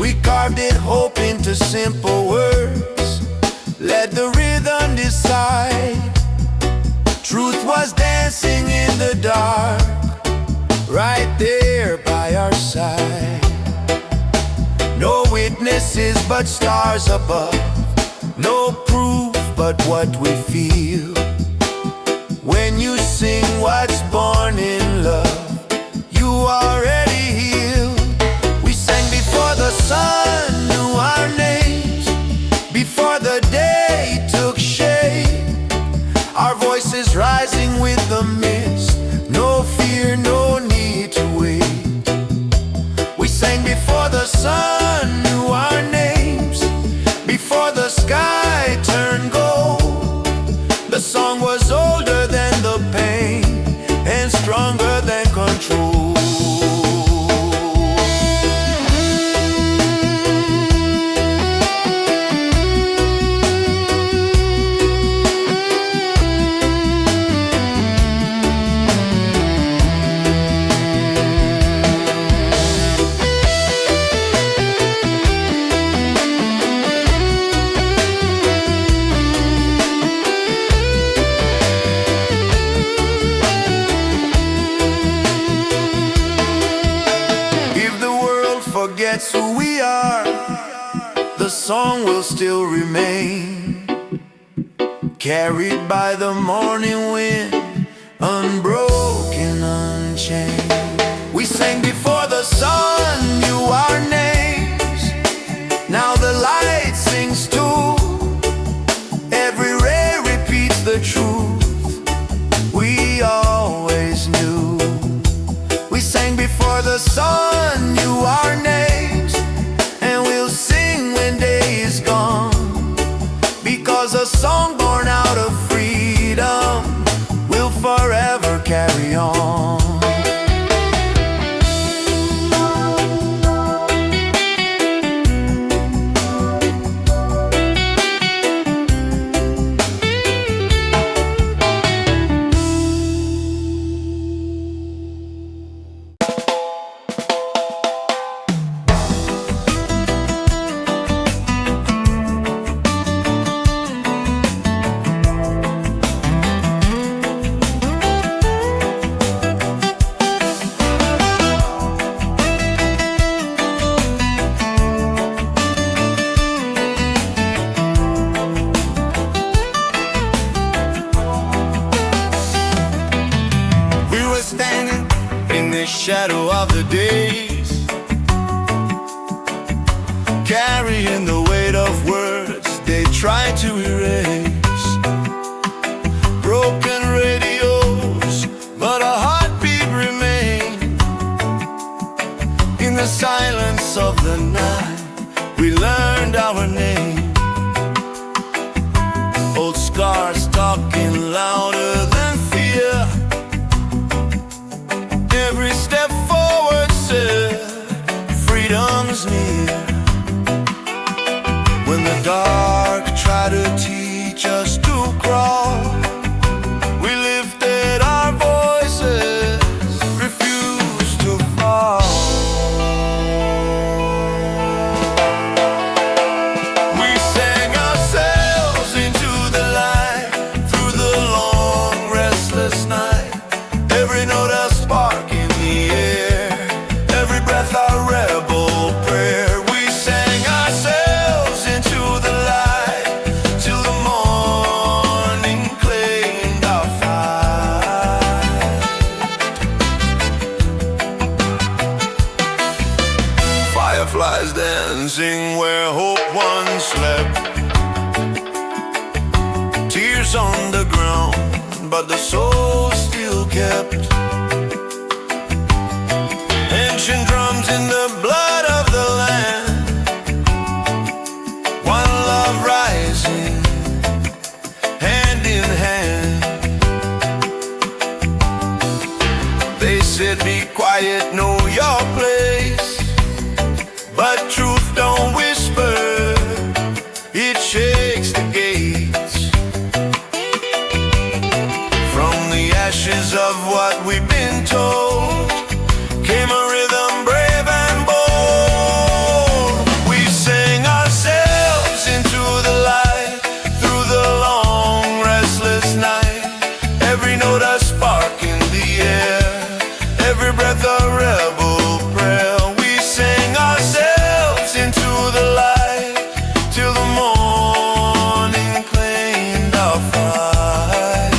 We carved it hope into simple words, let the rhythm decide. Truth was dancing in the dark, right there by our side. No witnesses but stars above, no proof but what we feel. When you sing what's born in love, you already healed. We sang before the sun knew our names, before the day took shape. Our voices rising with the mist, no fear, no need to wait. We sang before the sun knew our names, before the sky turned gold. The song was older than the pain and stronger than control. Forgets who we are, the song will still remain, carried by the morning wind, unbroken, unchained. We sang before the sun knew our names, now the light sings too. Every ray repeats the truth we always knew. We sang before the sun knew our names, and we'll sing when day is gone, because a song born out of freedom will forever carry on. Shadow of the days, carrying the weight of words they try to erase. Broken radios, but a heartbeat remains. In the silence of the night, we learned our name. scars talking louder than fear. Every step forward said freedom's near. When the dark tried to teach us to crawl, we lifted our voices, refused to fall. We sang ourselves into the light through the long restless night. Every note a spark in the air, every breath our rebel prayer. We sang ourselves into the light till the morning claimed our fight. Fireflies dancing where hope once slept, tears on the ground, but the soul still kept. Ancient drums in the blood of the land, one love rising, hand in hand. They said be quiet, know your place, but truth don't whisper, it shakes the gates. From the ashes of what we've been told came a rhythm brave and bold. We sang ourselves into the light through the long restless night. Every note a spark in the air, every breath a rebel prayer. We sang ourselves into the light till the morning claimed our fight.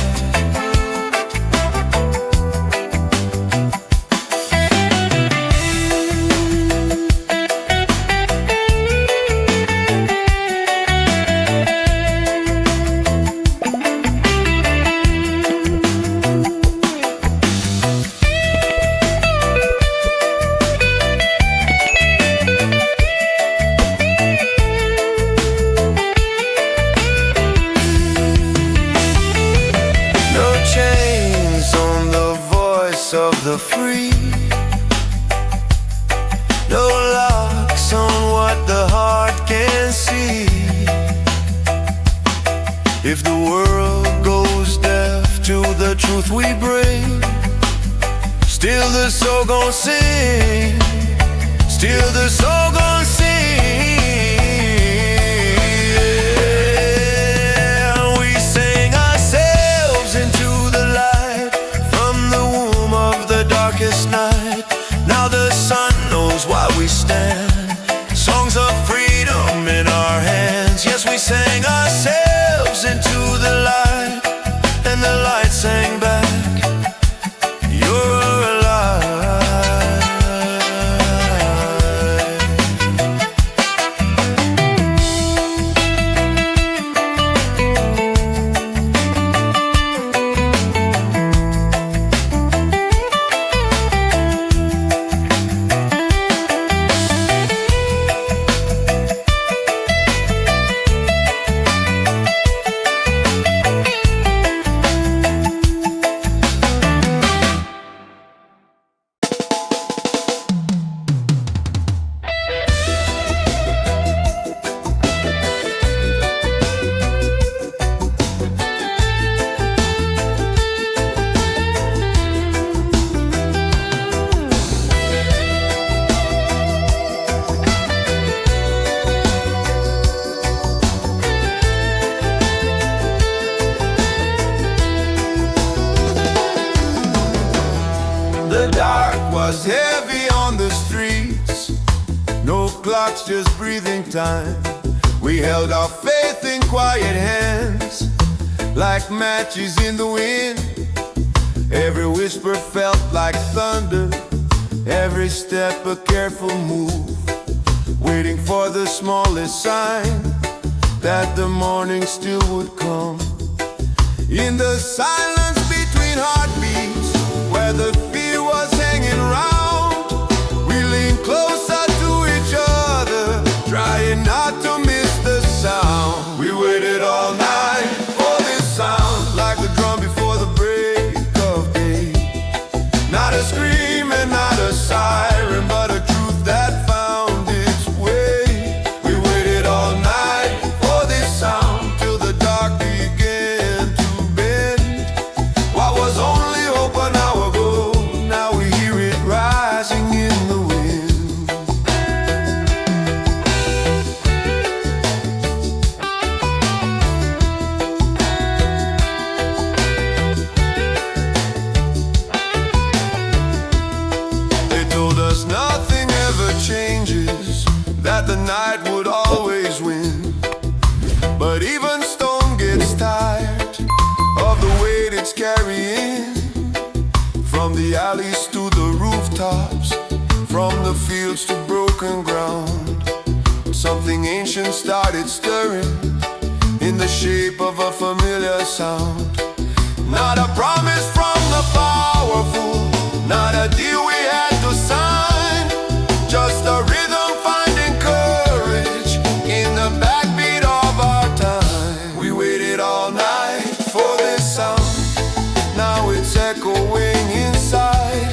No chains on the voice of the free, no locks on what the heart can see. If the world goes deaf to the truth we bring, still the soul gon' sing, still the soul gon' sing. We sang ourselves into the light from the womb of the darkest night. Now the sun knows why we stand, songs of freedom in our hands. Yes, we sang ourselves into the light, and the light sang back, you're alive. Was heavy on the streets, no clocks, just breathing time. We held our faith in quiet hands, like matches in the wind. Every whisper felt like thunder, every step a careful move, waiting for the smallest sign that the morning still would come. In the silence between heartbeats, where the fear was hanging round, we leaned closer to each other, trying not to miss the sound. We waited all night for this night would always win. But even stone gets tired of the weight it's carrying. From the alleys to the rooftops, from the fields to broken ground, something ancient started stirring in the shape of a familiar sound. Not a promise from the powerful, not a deal we had to sign, just a rhythm finding courage in the backbeat of our time. We waited all night for this sound, now it's echoing inside.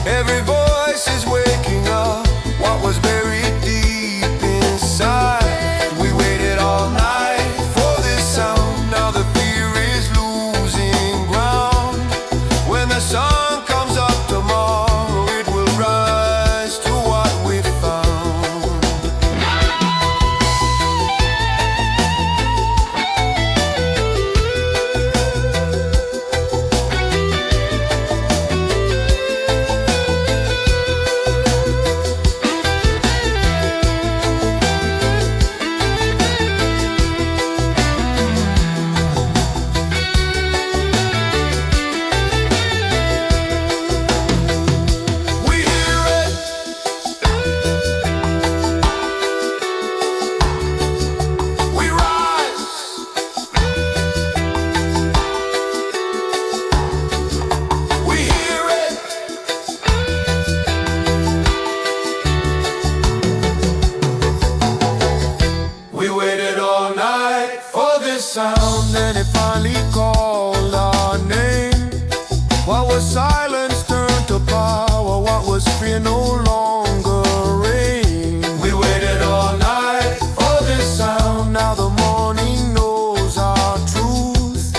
Every voice is waking up what was buried deep inside. We waited all night for this sound, now the fear is losing ground. When the sun comes up tomorrow, it will rise to what we found. We hear it, we rise, we hear it. We waited all night for this sound, and it finally called our name. What was silence turned to power, what was fear no longer reigned. We waited all night for this sound, now the morning knows our truth,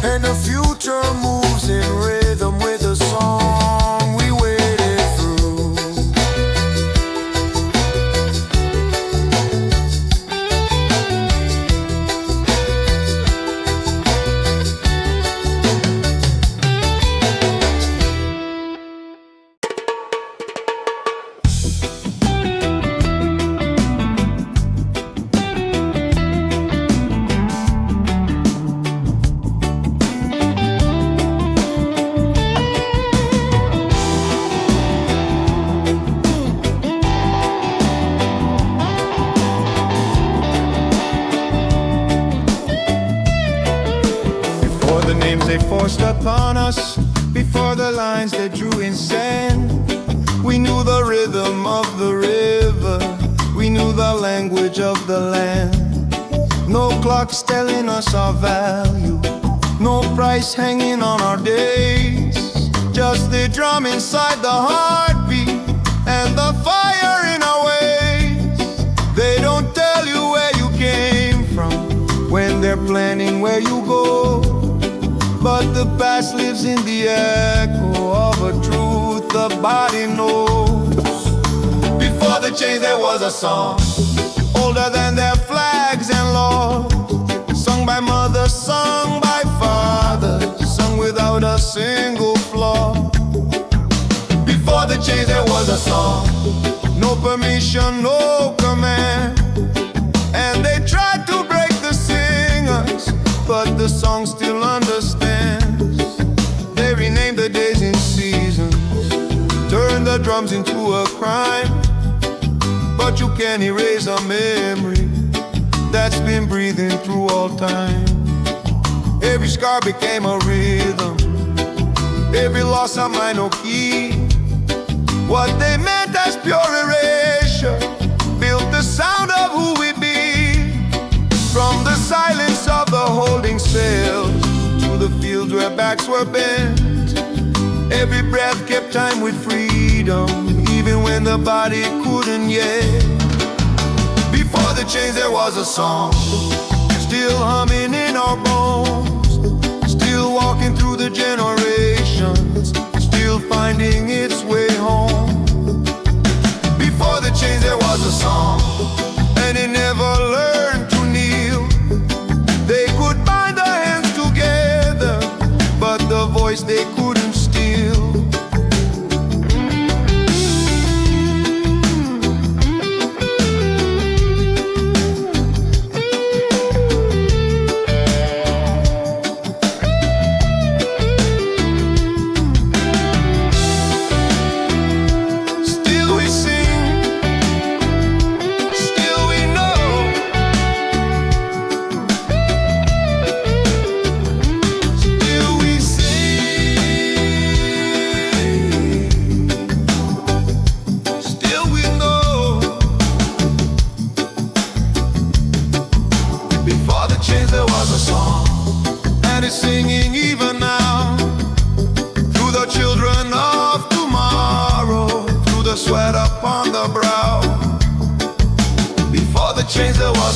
and the future moves in rhythm with the song we waited through. Before the names they forced upon us, before the lines they drew in sand, we knew the rhythm of the river, we knew the language of the land. No clocks telling us our value, no price hanging on our days, just the drum inside the heartbeat and the fire in our ways. They don't tell you where you came from when they're planning where you go, but the past lives in the echo of a truth the body knows. Before the change there was a song, older than their flags and laws, sung by mothers, sung by fathers, sung without a single flaw. Before the change there was a song, no permission, no command, and they tried to break the singers, but the song still understands. They renamed the days in seasons, turned the drums into a crime, but you can't erase a memory that's been breathing through all time. Every scar became a rhythm, every loss a minor key. What they meant as pure erasure built the sound of who we be. From the silence of the holding cells to the fields where backs were bent, every breath kept time with freedom, even when the body couldn't yet. Before the change there was a song, still humming in our bones, still walking through the generations, still finding its way home. Before the change there was a song, and it never learned to kneel. They could bind their hands together, but the voice they couldn't steal.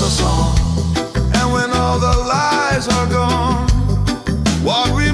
song. And when all the lies are gone, what we